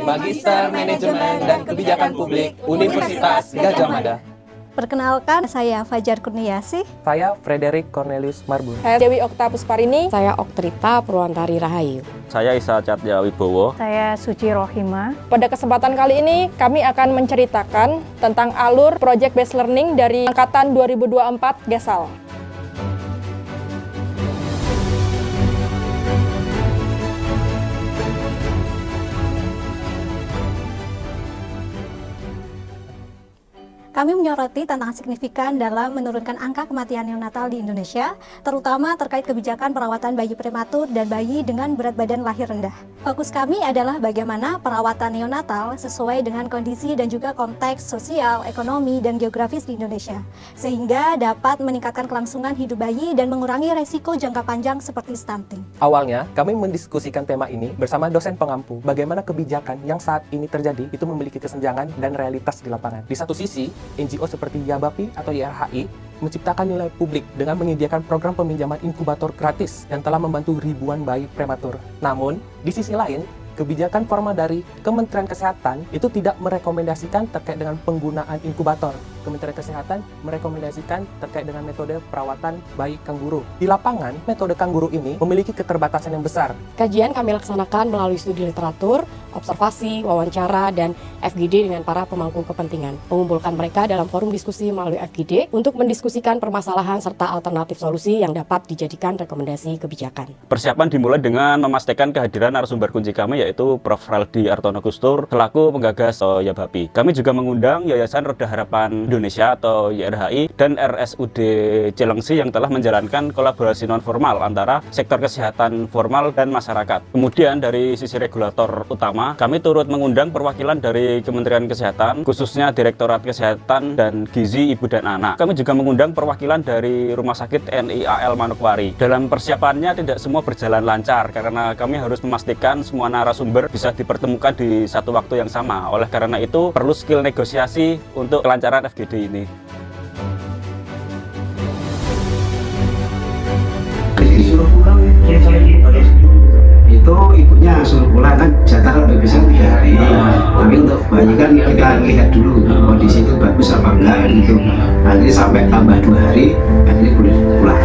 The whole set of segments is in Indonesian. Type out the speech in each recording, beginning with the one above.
Magister Manajemen dan Kebijakan Publik Universitas Gadjah Mada. Perkenalkan, saya Fajar Kurniasih. Saya Frederick Cornelius Marbun. Saya Dewi Okta Pusparini. Saya Oktrita Purwantari Rahayu. Saya Isa Catya Wibowo. Saya Suci Rohima. Pada kesempatan kali ini, kami akan menceritakan tentang alur Project Based Learning dari Angkatan 2024 GESAL. Kami menyoroti tantangan signifikan dalam menurunkan angka kematian neonatal di Indonesia, terutama terkait kebijakan perawatan bayi prematur dan bayi dengan berat badan lahir rendah. Fokus kami adalah bagaimana perawatan neonatal sesuai dengan kondisi dan juga konteks sosial, ekonomi, dan geografis di Indonesia, sehingga dapat meningkatkan kelangsungan hidup bayi dan mengurangi resiko jangka panjang seperti stunting. Awalnya, kami mendiskusikan tema ini bersama dosen pengampu bagaimana kebijakan yang saat ini terjadi itu memiliki kesenjangan dan realitas di lapangan. Di satu sisi, NGO seperti YABAPI atau YRHI menciptakan nilai publik dengan menyediakan program peminjaman inkubator gratis yang telah membantu ribuan bayi prematur. Namun, di sisi lain, kebijakan formal dari Kementerian Kesehatan itu tidak merekomendasikan terkait dengan penggunaan inkubator. Kementerian Kesehatan merekomendasikan terkait dengan metode perawatan bayi kangguru. Di lapangan, metode kangguru ini memiliki keterbatasan yang besar. Kajian kami laksanakan melalui studi literatur, observasi, wawancara, dan FGD dengan para pemangku kepentingan. Mengumpulkan mereka dalam forum diskusi melalui FGD untuk mendiskusikan permasalahan serta alternatif solusi yang dapat dijadikan rekomendasi kebijakan. Persiapan dimulai dengan memastikan kehadiran narasumber kunci kami yaitu Prof. Raldi Artono Gustur selaku penggagas YABAPI. Kami juga mengundang Yayasan Roda Harapan Indonesia atau YRHI dan RSUD Cilengsi yang telah menjalankan kolaborasi non-formal antara sektor kesehatan formal dan masyarakat. Kemudian dari sisi regulator utama, kami turut mengundang perwakilan dari Kementerian Kesehatan, khususnya Direktorat Kesehatan dan Gizi Ibu dan Anak. Kami juga mengundang perwakilan dari Rumah Sakit NIAL Manokwari. Dalam persiapannya tidak semua berjalan lancar karena kami harus memastikan semua narasumber bisa dipertemukan di satu waktu yang sama. Oleh karena itu, perlu skill negosiasi untuk kelancaran FGD ini. Disuruh pulang itu ibunya suruh pulang kan jatah lebih bisa 3 hari, tapi untuk bayi kan kita lihat dulu kondisi itu bagus apa enggak gitu, nanti sampai tambah 2 hari akhirnya boleh pulang.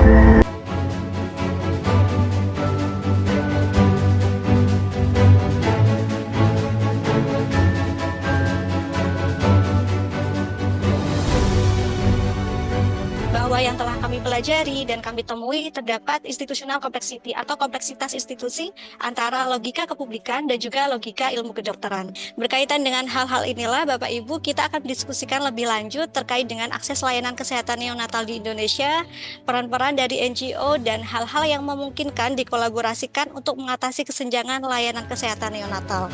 Bahwa yang telah kami pelajari dan kami temui terdapat institutional complexity atau kompleksitas institusi antara logika kepublikan dan juga logika ilmu kedokteran. Berkaitan dengan hal-hal inilah Bapak Ibu, kita akan diskusikan lebih lanjut terkait dengan akses layanan kesehatan neonatal di Indonesia, peran-peran dari NGO dan hal-hal yang memungkinkan dikolaborasikan untuk mengatasi kesenjangan layanan kesehatan neonatal.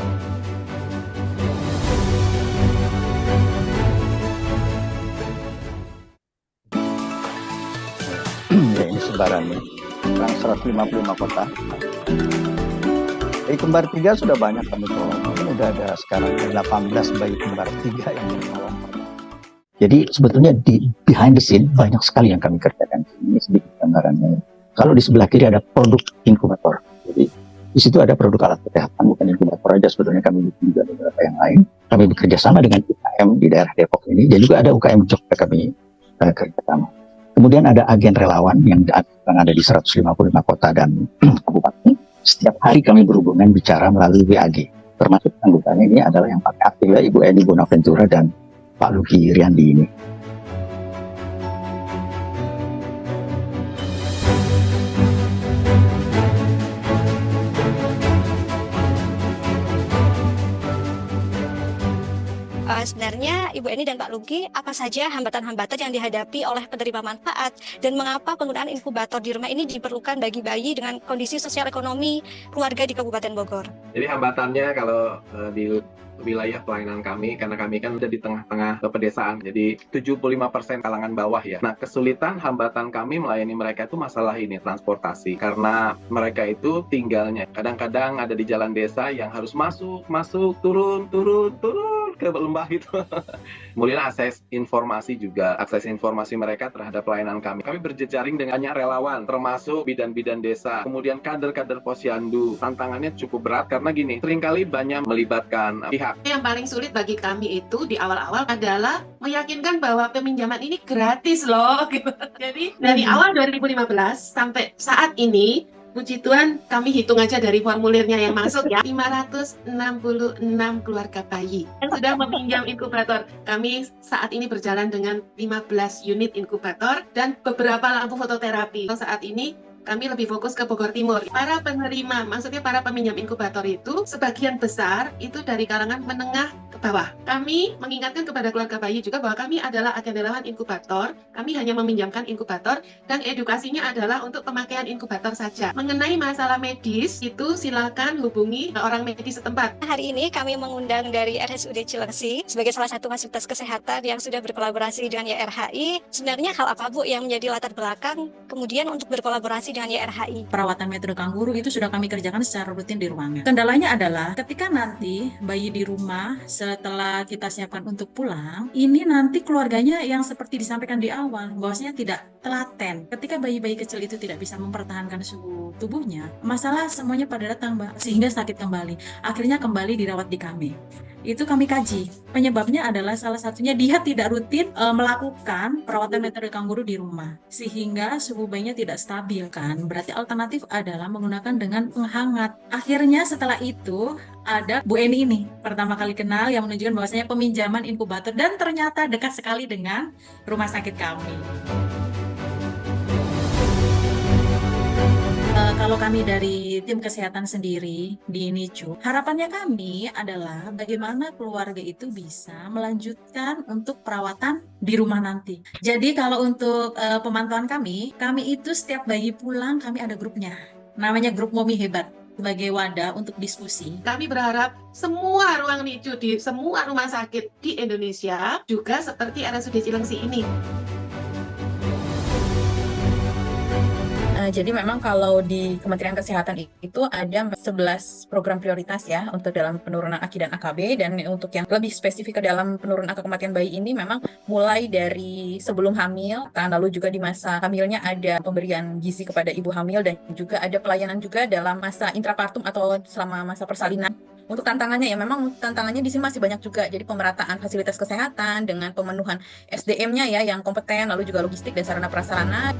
Ya, ini sebarannya kurang 155 kota. Bayi kembar 3 sudah banyak kami tolong. Sudah ada sekarang 18 bayi kembar 3 yang menolong. Jadi sebetulnya di behind the scene banyak sekali yang kami kerjakan. Ini sedikit gambarannya. Kalau di sebelah kiri ada produk inkubator. Jadi di situ ada produk alat kesehatan, bukan inkubator aja, sebetulnya kami bikin juga beberapa yang lain. Kami bekerja sama dengan UKM di daerah Depok ini, dan juga ada UKM Jogja kami kerja sama. Kemudian ada agen relawan yang ada di 155 kota dan kabupaten. Setiap hari kami berhubungan bicara melalui WAG. Termasuk anggotanya ini adalah yang pakai aktif ya, Ibu Eni Bonaventura dan Pak Luki Riandi ini. Sebenarnya Ibu Eni dan Pak Luki, apa saja hambatan-hambatan yang dihadapi oleh penerima manfaat dan mengapa penggunaan inkubator di rumah ini diperlukan bagi bayi dengan kondisi sosial ekonomi keluarga di Kabupaten Bogor? Jadi hambatannya kalau di wilayah pelayanan kami, karena kami kan udah di tengah-tengah pedesaan, jadi 75% kalangan bawah ya. Nah, kesulitan hambatan kami melayani mereka itu masalah ini, transportasi. Karena mereka itu tinggalnya kadang-kadang ada di jalan desa yang harus masuk, turun. ke lembah gitu. Kemudian akses informasi juga, akses informasi mereka terhadap pelayanan kami. Kami berjejaring dengan banyak relawan, termasuk bidan-bidan desa, kemudian kader-kader posyandu. Tantangannya cukup berat karena gini, seringkali banyak melibatkan pihak. Yang paling sulit bagi kami itu di awal-awal adalah meyakinkan bahwa peminjaman ini gratis loh. Gitu. Jadi dari awal 2015 sampai saat ini, puji Tuhan, kami hitung aja dari formulirnya yang masuk ya, 566 keluarga bayi yang sudah meminjam inkubator. Kami saat ini berjalan dengan 15 unit inkubator dan beberapa lampu fototerapi. Saat ini kami lebih fokus ke Bogor Timur. Para penerima, maksudnya para peminjam inkubator itu, sebagian besar itu dari kalangan menengah ke bawah. Kami mengingatkan kepada keluarga bayi juga bahwa kami adalah agen relawan inkubator. Kami hanya meminjamkan inkubator dan edukasinya adalah untuk pemakaian inkubator saja. Mengenai masalah medis, itu silakan hubungi orang medis setempat. Hari ini kami mengundang dari RSUD Cilengsi sebagai salah satu fasilitas kesehatan yang sudah berkolaborasi dengan YRHI. Sebenarnya hal apa Bu yang menjadi latar belakang kemudian untuk berkolaborasi dengan YRHI? Perawatan metode kanguru itu sudah kami kerjakan secara rutin di ruangan. Kendalanya adalah ketika nanti bayi di rumah setelah kita siapkan untuk pulang, ini nanti keluarganya yang seperti disampaikan di awal, bahwasanya tidak telaten. Ketika bayi-bayi kecil itu tidak bisa mempertahankan suhu tubuhnya, masalah semuanya pada datang, Mbak, sehingga sakit kembali. Akhirnya kembali dirawat di kami. Itu kami kaji. Penyebabnya adalah salah satunya dia tidak rutin melakukan perawatan metode kanguru di rumah, sehingga suhu bayinya tidak stabil kan. Berarti alternatif adalah menggunakan dengan penghangat. Akhirnya setelah itu ada Bu Eni ini pertama kali kenal yang menunjukkan bahwasanya peminjaman inkubator dan ternyata dekat sekali dengan rumah sakit kami. Kalau kami dari tim kesehatan sendiri di NICU, harapannya kami adalah bagaimana keluarga itu bisa melanjutkan untuk perawatan di rumah nanti. Jadi kalau untuk pemantauan kami itu setiap bayi pulang kami ada grupnya, namanya grup Momi Hebat, sebagai wadah untuk diskusi. Kami berharap semua ruang NICU di semua rumah sakit di Indonesia juga seperti RSUD Cilengsi ini. Jadi memang kalau di Kementerian Kesehatan itu ada 11 program prioritas ya untuk dalam penurunan AKI dan AKB, dan untuk yang lebih spesifik ke dalam penurunan angka kematian bayi ini memang mulai dari sebelum hamil, lalu juga di masa hamilnya ada pemberian gizi kepada ibu hamil, dan juga ada pelayanan juga dalam masa intrapartum atau selama masa persalinan. Untuk tantangannya ya memang tantangannya di sini masih banyak juga. Jadi pemerataan fasilitas kesehatan dengan pemenuhan SDM-nya ya yang kompeten, lalu juga logistik dan sarana prasarana.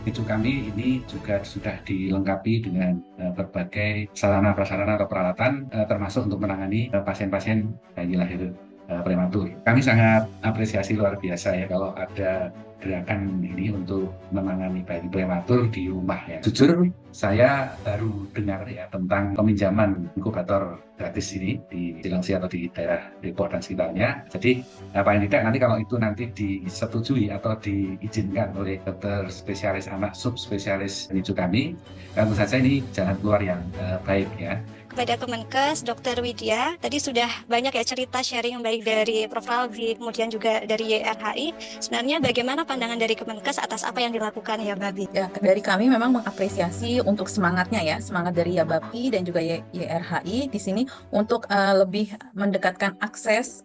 NICU kami ini juga sudah dilengkapi dengan berbagai sarana prasarana atau peralatan termasuk untuk menangani pasien-pasien bayi lahir prematur. Kami sangat apresiasi luar biasa ya kalau ada gerakan ini untuk menangani bayi prematur di rumah ya. Jujur saya baru dengar ya tentang peminjaman inkubator gratis ini di Cilengsi atau di daerah Depok dan sekitarnya. Jadi paling tidak nanti kalau itu nanti disetujui atau diizinkan oleh dokter spesialis anak subspesialis NICU kami, tentu saja ini jalan keluar yang baik ya. Kepada Kemenkes, Dr. Widya, tadi sudah banyak ya cerita sharing baik dari Prof. Raldi, kemudian juga dari YRHI. Sebenarnya bagaimana pandangan dari Kemenkes atas apa yang dilakukan ya Babi? Ya, dari kami memang mengapresiasi untuk semangatnya ya, semangat dari YABAPI dan juga YRHI di sini untuk lebih mendekatkan akses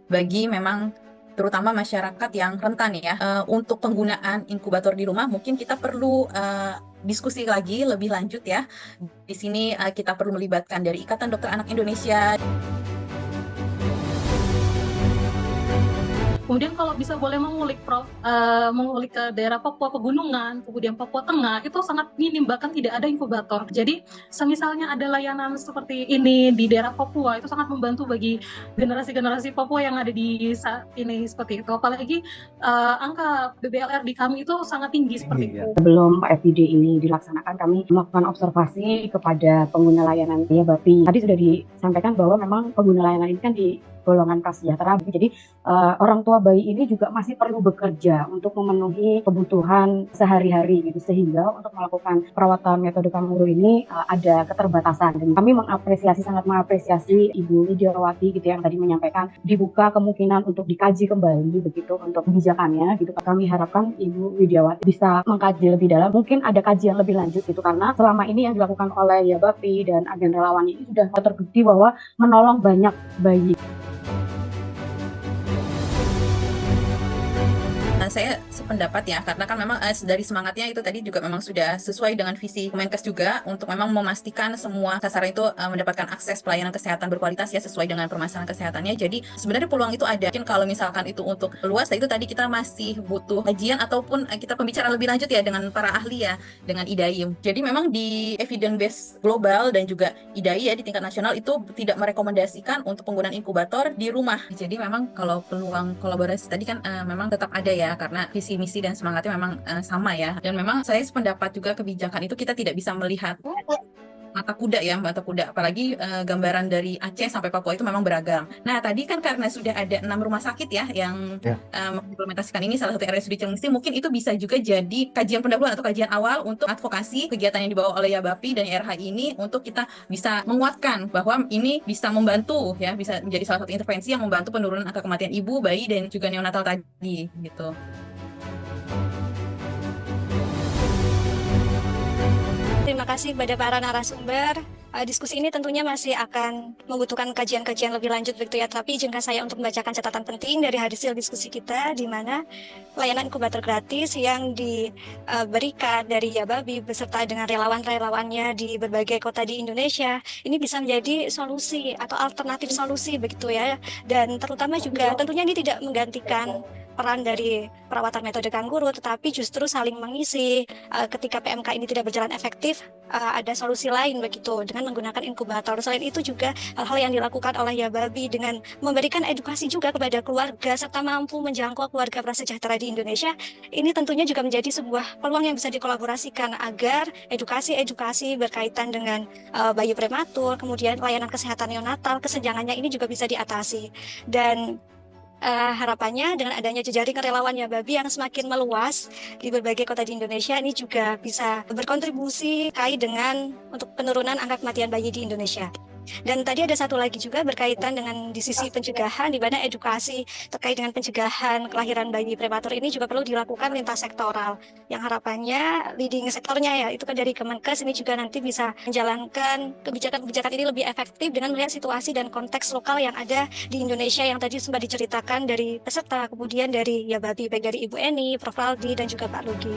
bagi memang terutama masyarakat yang rentan ya. Untuk penggunaan inkubator di rumah mungkin kita perlu diskusi lagi lebih lanjut ya. Di sini kita perlu melibatkan dari Ikatan Dokter Anak Indonesia. Kemudian kalau bisa boleh mengulik Prof, mengulik ke daerah Papua Pegunungan, kemudian Papua Tengah, itu sangat minim, bahkan tidak ada inkubator. Jadi semisalnya ada layanan seperti ini di daerah Papua, itu sangat membantu bagi generasi-generasi Papua yang ada di saat ini seperti itu. Apalagi angka BBLR di kami itu sangat tinggi seperti itu. Sebelum FGD ini dilaksanakan, kami melakukan observasi kepada pengguna layanan YABAPI. Tadi sudah disampaikan bahwa memang pengguna layanan ini kan golongan prasejahtera. Jadi orang tua bayi ini juga masih perlu bekerja untuk memenuhi kebutuhan sehari-hari gitu, sehingga untuk melakukan perawatan metode kanguru ini ada keterbatasan. Dan kami sangat mengapresiasi Ibu Widiawati gitu yang tadi menyampaikan dibuka kemungkinan untuk dikaji kembali begitu untuk kebijakannya gitu. Kami harapkan Ibu Widiawati bisa mengkaji lebih dalam, mungkin ada kajian lebih lanjut gitu, karena selama ini yang dilakukan oleh YABAPI dan agen relawannya ini sudah terbukti bahwa menolong banyak bayi. Saya sependapat ya, karena kan memang dari semangatnya itu tadi juga memang sudah sesuai dengan visi Kemenkes juga untuk memang memastikan semua sasaran itu mendapatkan akses pelayanan kesehatan berkualitas ya sesuai dengan permasalahan kesehatannya. Jadi sebenarnya peluang itu ada. Mungkin kalau misalkan itu untuk luas, itu tadi kita masih butuh kajian ataupun kita pembicaraan lebih lanjut ya dengan para ahli ya, dengan IDAI. Jadi memang di evidence base global dan juga IDAI ya di tingkat nasional itu tidak merekomendasikan untuk penggunaan inkubator di rumah. Jadi memang kalau peluang kolaborasi tadi kan memang tetap ada ya, karena visi misi dan semangatnya memang sama ya. Dan memang saya sependapat juga kebijakan itu kita tidak bisa melihat mata kuda ya, mata kuda, apalagi gambaran dari Aceh sampai Papua itu memang beragam. Nah tadi kan karena sudah ada 6 rumah sakit ya yang mengimplementasikan ini, salah satu RSUD Cilengsi, mungkin itu bisa juga jadi kajian pendahuluan atau kajian awal untuk advokasi kegiatan yang dibawa oleh YABAPI dan YRHI ini, untuk kita bisa menguatkan bahwa ini bisa membantu ya, bisa menjadi salah satu intervensi yang membantu penurunan angka kematian ibu, bayi dan juga neonatal tadi gitu. Terima kasih kepada para narasumber. Diskusi ini tentunya masih akan membutuhkan kajian-kajian lebih lanjut begitu ya. Tapi izinkan saya untuk membacakan catatan penting dari hasil diskusi kita, di mana layanan inkubator gratis yang diberikan dari YABAPI beserta dengan relawan-relawannya di berbagai kota di Indonesia ini bisa menjadi solusi atau alternatif solusi begitu ya. Dan terutama juga tentunya ini tidak menggantikan peran dari perawatan metode kanguru, tetapi justru saling mengisi. Ketika PMK ini tidak berjalan efektif, ada solusi lain begitu dengan menggunakan inkubator. Selain itu juga hal-hal yang dilakukan oleh YABAPI dengan memberikan edukasi juga kepada keluarga serta mampu menjangkau keluarga prasejahtera di Indonesia, ini tentunya juga menjadi sebuah peluang yang bisa dikolaborasikan agar edukasi berkaitan dengan bayi prematur, kemudian layanan kesehatan neonatal, kesenjangannya ini juga bisa diatasi. Dan harapannya dengan adanya jejaring relawan YABAPI yang semakin meluas di berbagai kota di Indonesia, ini juga bisa berkontribusi kait dengan untuk penurunan angka kematian bayi di Indonesia. Dan tadi ada satu lagi juga berkaitan dengan di sisi pencegahan, di mana edukasi terkait dengan pencegahan kelahiran bayi prematur ini juga perlu dilakukan lintas sektoral, yang harapannya leading sektornya ya itu kan dari Kemenkes ini juga nanti bisa menjalankan kebijakan-kebijakan ini lebih efektif dengan melihat situasi dan konteks lokal yang ada di Indonesia yang tadi sempat diceritakan dari peserta, kemudian dari YABAPI, baik dari Ibu Eni, Prof. Raldi dan juga Pak Lugi.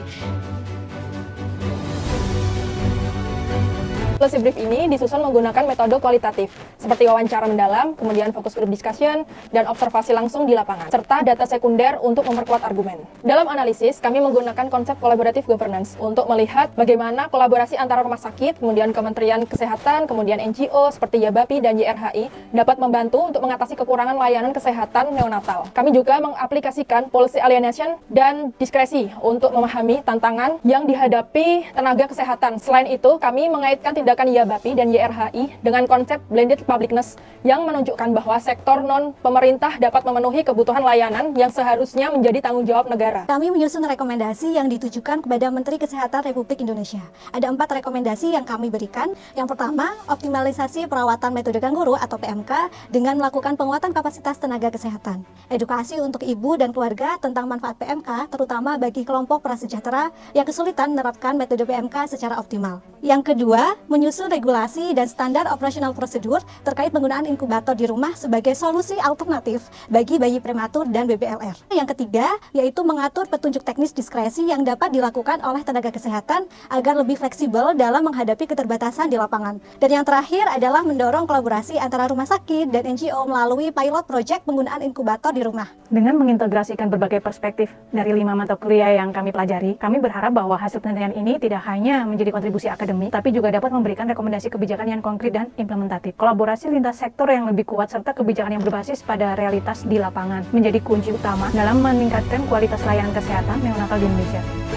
Policy brief ini disusun menggunakan metode kualitatif, seperti wawancara mendalam, kemudian fokus group discussion, dan observasi langsung di lapangan, serta data sekunder untuk memperkuat argumen. Dalam analisis, kami menggunakan konsep collaborative governance untuk melihat bagaimana kolaborasi antara rumah sakit, kemudian Kementerian Kesehatan, kemudian NGO seperti YABAPI dan YRHI dapat membantu untuk mengatasi kekurangan layanan kesehatan neonatal. Kami juga mengaplikasikan policy alienation dan diskresi untuk memahami tantangan yang dihadapi tenaga kesehatan. Selain itu, kami mengaitkan tindakan YABAPI dan YRHI dengan konsep blended publicness yang menunjukkan bahwa sektor non-pemerintah dapat memenuhi kebutuhan layanan yang seharusnya menjadi tanggung jawab negara. Kami menyusun rekomendasi yang ditujukan kepada Menteri Kesehatan Republik Indonesia. Ada 4 rekomendasi yang kami berikan. Yang pertama, optimalisasi perawatan metode kanguru atau PMK dengan melakukan penguatan kapasitas tenaga kesehatan. Edukasi untuk ibu dan keluarga tentang manfaat PMK, terutama bagi kelompok prasejahtera yang kesulitan menerapkan metode PMK secara optimal. Yang kedua, menyusun regulasi dan standar operasional prosedur terkait penggunaan inkubator di rumah sebagai solusi alternatif bagi bayi prematur dan BBLR. Yang ketiga, yaitu mengatur petunjuk teknis diskresi yang dapat dilakukan oleh tenaga kesehatan agar lebih fleksibel dalam menghadapi keterbatasan di lapangan. Dan yang terakhir adalah mendorong kolaborasi antara rumah sakit dan NGO melalui pilot project penggunaan inkubator di rumah. Dengan mengintegrasikan berbagai perspektif dari 5 mata kuliah yang kami pelajari, kami berharap bahwa hasil penelitian ini tidak hanya menjadi kontribusi akademik, tapi juga dapat memberikan rekomendasi kebijakan yang konkret dan implementatif. Kolaborasi lintas sektor yang lebih kuat serta kebijakan yang berbasis pada realitas di lapangan menjadi kunci utama dalam meningkatkan kualitas layanan kesehatan neonatal di Indonesia.